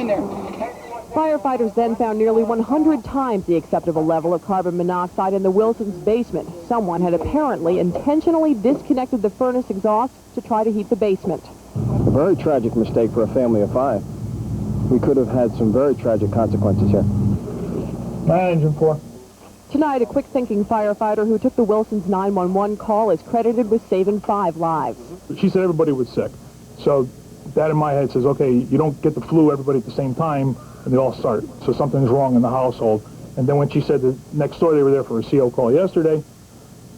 there. Firefighters then found nearly 100 times the acceptable level of carbon monoxide in the Wilsons' basement. Someone had apparently intentionally disconnected the furnace exhaust to try to heat the basement. A very tragic mistake for a family of 5. We could have had some very tragic consequences here. Engine 4. Tonight, a quick-thinking firefighter who took the Wilsons' 911 call is credited with saving 5 lives. She said everybody was sick. So that in my head says, okay, you don't get the flu, everybody at the same time, and they all start. So something's wrong in the household. And then when she said that next door they were there for a CO call yesterday,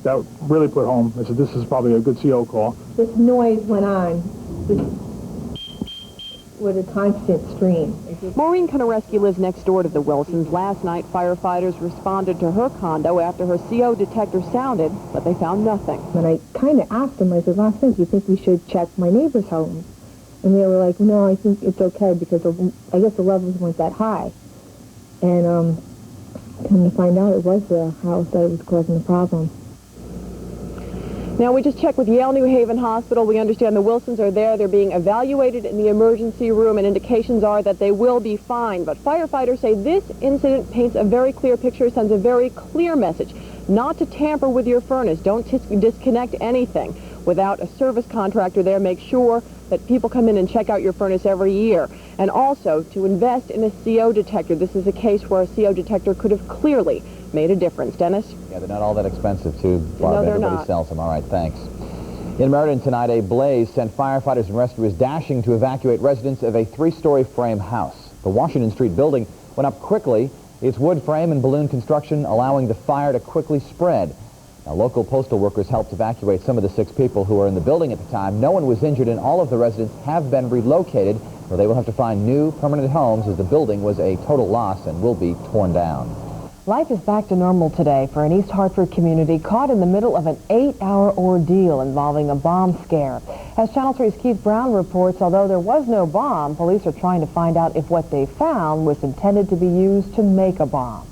that really put home. I said, this is probably a good CO call. This noise went on with a constant stream. Maureen Konareski lives next door to the Wilsons. Last night, firefighters responded to her condo after her CO detector sounded, but they found nothing. And I kind of asked them, I said, last night, do you think we should check my neighbor's home? And they were like, no, I think it's okay because I guess the levels weren't that high. And come to find out, it was the house that was causing the problem. Now, we just checked with Yale New Haven Hospital. We understand the Wilsons are there. They're being evaluated in the emergency room, and indications are that they will be fine. But firefighters say this incident paints a very clear picture, sends a very clear message. Not to tamper with your furnace. Don't disconnect anything. Without a service contractor there, make sure that people come in and check out your furnace every year. And also to invest in a CO detector. This is a case where a CO detector could have clearly made a difference. Dennis? Yeah, they're not all that expensive, too, Barb. No, they're Everybody not. sells them. All right, thanks. In Meriden tonight, a blaze sent firefighters and rescuers dashing to evacuate residents of a 3-story frame house. The Washington Street building went up quickly. Its wood frame and balloon construction allowing the fire to quickly spread. Now, local postal workers helped evacuate some of the 6 people who were in the building at the time. No one was injured, and all of the residents have been relocated, where they will have to find new permanent homes as the building was a total loss and will be torn down. Life is back to normal today for an East Hartford community caught in the middle of an 8-hour ordeal involving a bomb scare. As Channel 3's Keith Brown reports, although there was no bomb, police are trying to find out if what they found was intended to be used to make a bomb.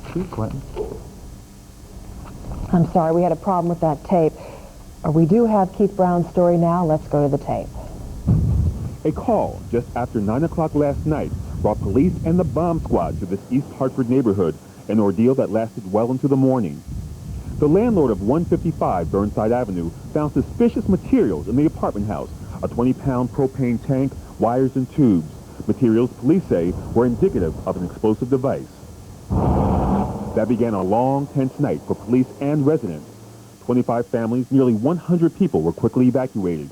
Clinton. I'm sorry, we had a problem with that tape. We do have Keith Brown's story now. Let's go to the tape. A call just after 9 o'clock last night brought police and the bomb squad to this East Hartford neighborhood, an ordeal that lasted well into the morning. The landlord of 155 Burnside Avenue found suspicious materials in the apartment house, a 20-pound propane tank, wires and tubes, materials police say were indicative of an explosive device. That began a long, tense night for police and residents. 25 families, nearly 100 people were quickly evacuated.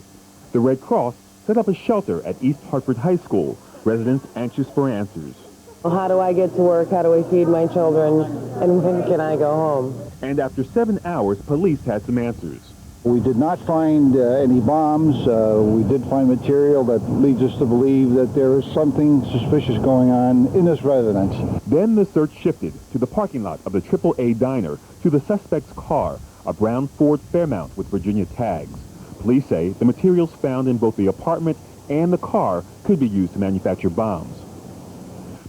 The Red Cross set up a shelter at East Hartford High School, residents anxious for answers. How do I get to work? How do I feed my children? And when can I go home? And after 7 hours, police had some answers. We did not find any bombs. We did find material that leads us to believe that there is something suspicious going on in this residence. Then the search shifted to the parking lot of the AAA diner, to the suspect's car, a brown Ford Fairmount with Virginia tags. Police say the materials found in both the apartment and the car could be used to manufacture bombs.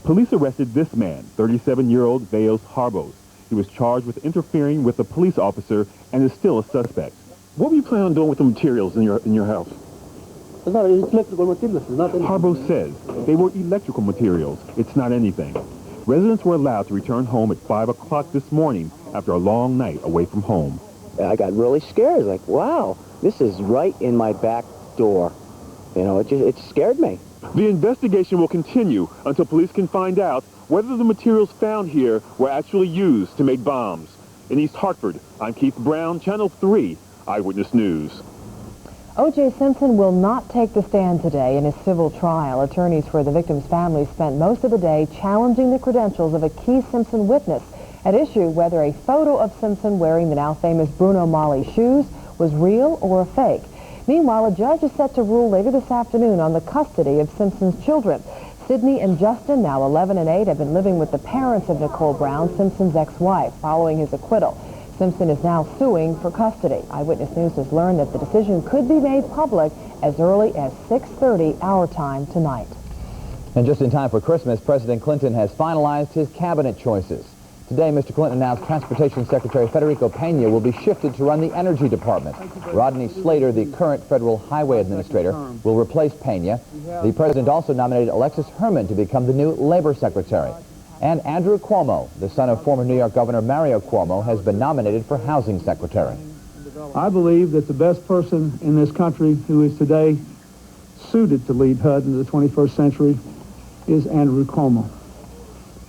Police arrested this man, 37-year-old Veos Harbos. He was charged with interfering with a police officer and is still a suspect. What were you planning on doing with the materials in your house? It's not electrical materials. It's not anything. Harbos says they were electrical materials. It's not anything. Residents were allowed to return home at 5 o'clock this morning after a long night away from home. I got really scared. Like, wow, this is right in my back door. You know, it scared me. The investigation will continue until police can find out whether the materials found here were actually used to make bombs. In East Hartford, I'm Keith Brown, Channel 3, Eyewitness News. O.J. Simpson will not take the stand today in his civil trial. Attorneys for the victim's family spent most of the day challenging the credentials of a key Simpson witness. At issue whether a photo of Simpson wearing the now famous Bruno Magli shoes was real or a fake. Meanwhile, a judge is set to rule later this afternoon on the custody of Simpson's children. Sydney and Justin, now 11 and 8, have been living with the parents of Nicole Brown, Simpson's ex-wife, following his acquittal. Simpson is now suing for custody. Eyewitness News has learned that the decision could be made public as early as 6:30 our time tonight. And just in time for Christmas, President Clinton has finalized his cabinet choices. Today, Mr. Clinton announced Transportation Secretary Federico Pena will be shifted to run the Energy Department. Rodney Slater, the current Federal Highway Administrator, will replace Pena. The president also nominated Alexis Herman to become the new Labor Secretary. And Andrew Cuomo, the son of former New York Governor Mario Cuomo, has been nominated for Housing Secretary. I believe that the best person in this country who is today suited to lead HUD into the 21st century is Andrew Cuomo.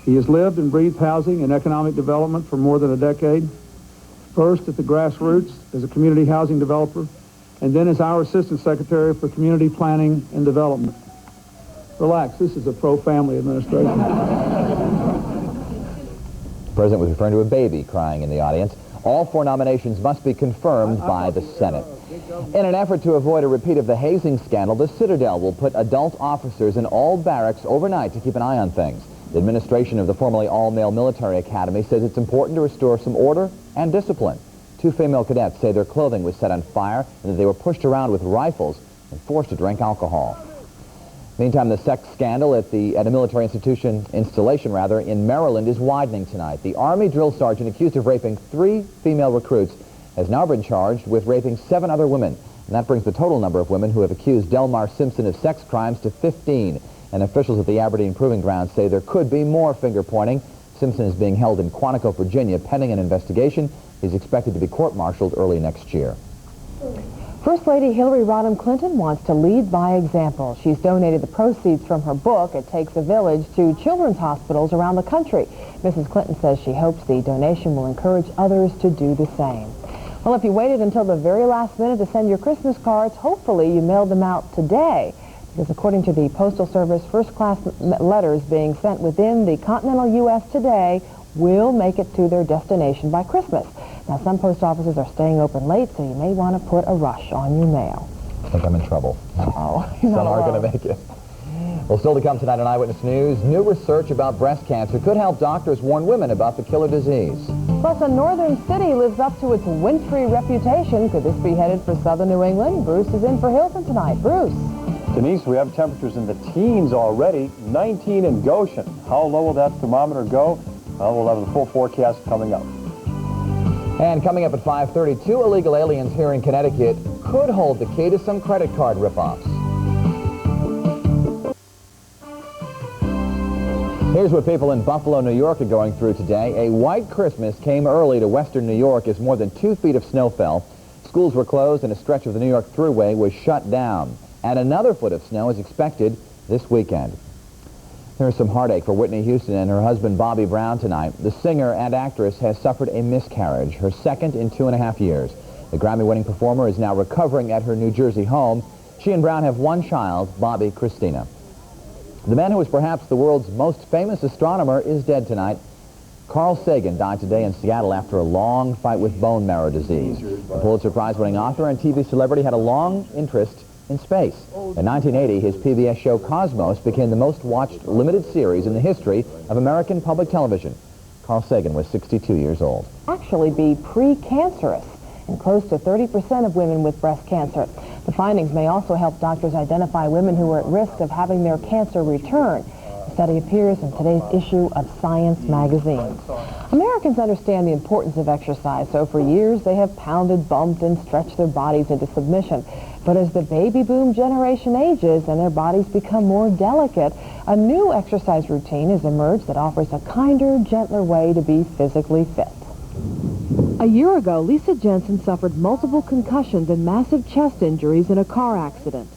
He has lived and breathed housing and economic development for more than a decade, first at the grassroots as a community housing developer, and then as our Assistant Secretary for Community Planning and Development. Relax, this is a pro-family administration. The president was referring to a baby crying in the audience. All 4 nominations must be confirmed by the Senate. In an effort to avoid a repeat of the hazing scandal, the Citadel will put adult officers in all barracks overnight to keep an eye on things. The administration of the formerly all-male military academy says it's important to restore some order and discipline. 2 female cadets say their clothing was set on fire and that they were pushed around with rifles and forced to drink alcohol. Meantime, the sex scandal at a military installation in Maryland is widening tonight. The Army drill sergeant accused of raping 3 female recruits has now been charged with raping 7 other women. And that brings the total number of women who have accused Delmar Simpson of sex crimes to 15. And officials at the Aberdeen Proving Ground say there could be more finger-pointing. Simpson is being held in Quantico, Virginia, pending an investigation. He's expected to be court-martialed early next year. First Lady Hillary Rodham Clinton wants to lead by example. She's donated the proceeds from her book, It Takes a Village, to children's hospitals around the country. Mrs. Clinton says she hopes the donation will encourage others to do the same. Well, if you waited until the very last minute to send your Christmas cards, hopefully you mailed them out today. Because according to the Postal Service, first-class letters being sent within the continental U.S. today will make it to their destination by Christmas. Now, some post offices are staying open late, so you may want to put a rush on your mail. I think I'm in trouble. Uh-oh. Some aren't going to make it. Well, still to come tonight on Eyewitness News, new research about breast cancer could help doctors warn women about the killer disease. Plus, a northern city lives up to its wintry reputation. Could this be headed for southern New England? Bruce is in for Hilton tonight. Bruce. Denise, we have temperatures in the teens already, 19 in Goshen. How low will that thermometer go? Well, we'll have the full forecast coming up. And coming up at 5:30, 2 illegal aliens here in Connecticut could hold the key to some credit card ripoffs. Here's what people in Buffalo, New York are going through today. A white Christmas came early to western New York as more than 2 feet of snow fell. Schools were closed and a stretch of the New York Thruway was shut down. And another foot of snow is expected this weekend. There's some heartache for Whitney Houston and her husband Bobby Brown tonight. The singer and actress has suffered a miscarriage, her second in 2.5 years. The Grammy-winning performer is now recovering at her New Jersey home. She and Brown have 1 child, Bobby Christina. The man who was perhaps the world's most famous astronomer is dead tonight. Carl Sagan died today in Seattle after a long fight with bone marrow disease. The Pulitzer Prize-winning author and TV celebrity had a long interest in space. In 1980, his PBS show Cosmos became the most watched limited series in the history of American public television. Carl Sagan was 62 years old. Actually be pre-cancerous, and close to 30% of women with breast cancer. The findings may also help doctors identify women who are at risk of having their cancer return. The study appears in today's issue of Science magazine. Americans understand the importance of exercise, so for years they have pounded, bumped, and stretched their bodies into submission. But as the baby boom generation ages and their bodies become more delicate, a new exercise routine has emerged that offers a kinder, gentler way to be physically fit. A year ago, Lisa Jensen suffered multiple concussions and massive chest injuries in a car accident.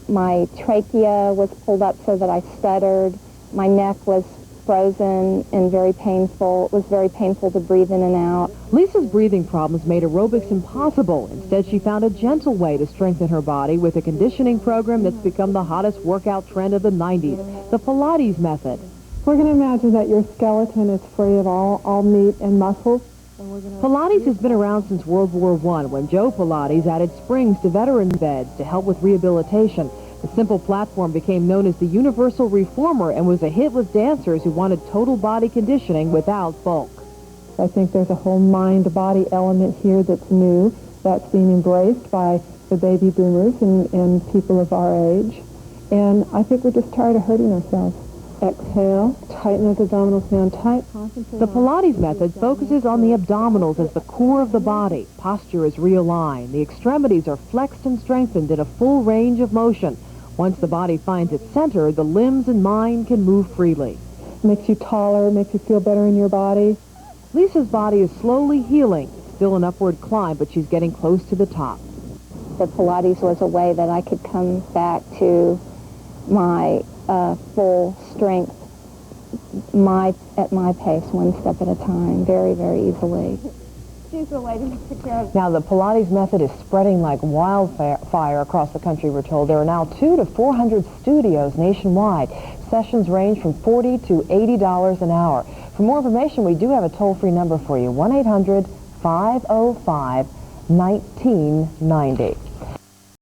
My trachea was pulled up so that I stuttered. My neck was frozen and very painful. It was very painful to breathe in and out. Lisa's breathing problems made aerobics impossible. Instead, she found a gentle way to strengthen her body with a conditioning program that's become the hottest workout trend of the 90s, the Pilates method. We're going to imagine that your skeleton is free of all meat and muscles. Pilates has been around since World War I, when Joe Pilates added springs to veteran beds to help with rehabilitation. The simple platform became known as the Universal Reformer and was a hit with dancers who wanted total body conditioning without bulk. I think there's a whole mind-body element here that's new, that's being embraced by the baby boomers and people of our age. And I think we're just tired of hurting ourselves. Exhale, tighten those abdominals down tight. The Pilates method focuses on the abdominals as the core of the body. Posture is realigned. The extremities are flexed and strengthened in a full range of motion. Once the body finds its center, the limbs and mind can move freely. Makes you taller, makes you feel better in your body. Lisa's body is slowly healing. Still an upward climb, but she's getting close to the top. The Pilates was a way that I could come back to my full strength, at my pace, one step at a time, very, very easily. She's the lady who took care of. Now, the Pilates method is spreading like wildfire across the country, we're told. There are now 200 to 400 studios nationwide. Sessions range from $40 to $80 an hour. For more information, we do have a toll-free number for you, 1-800-505-1990.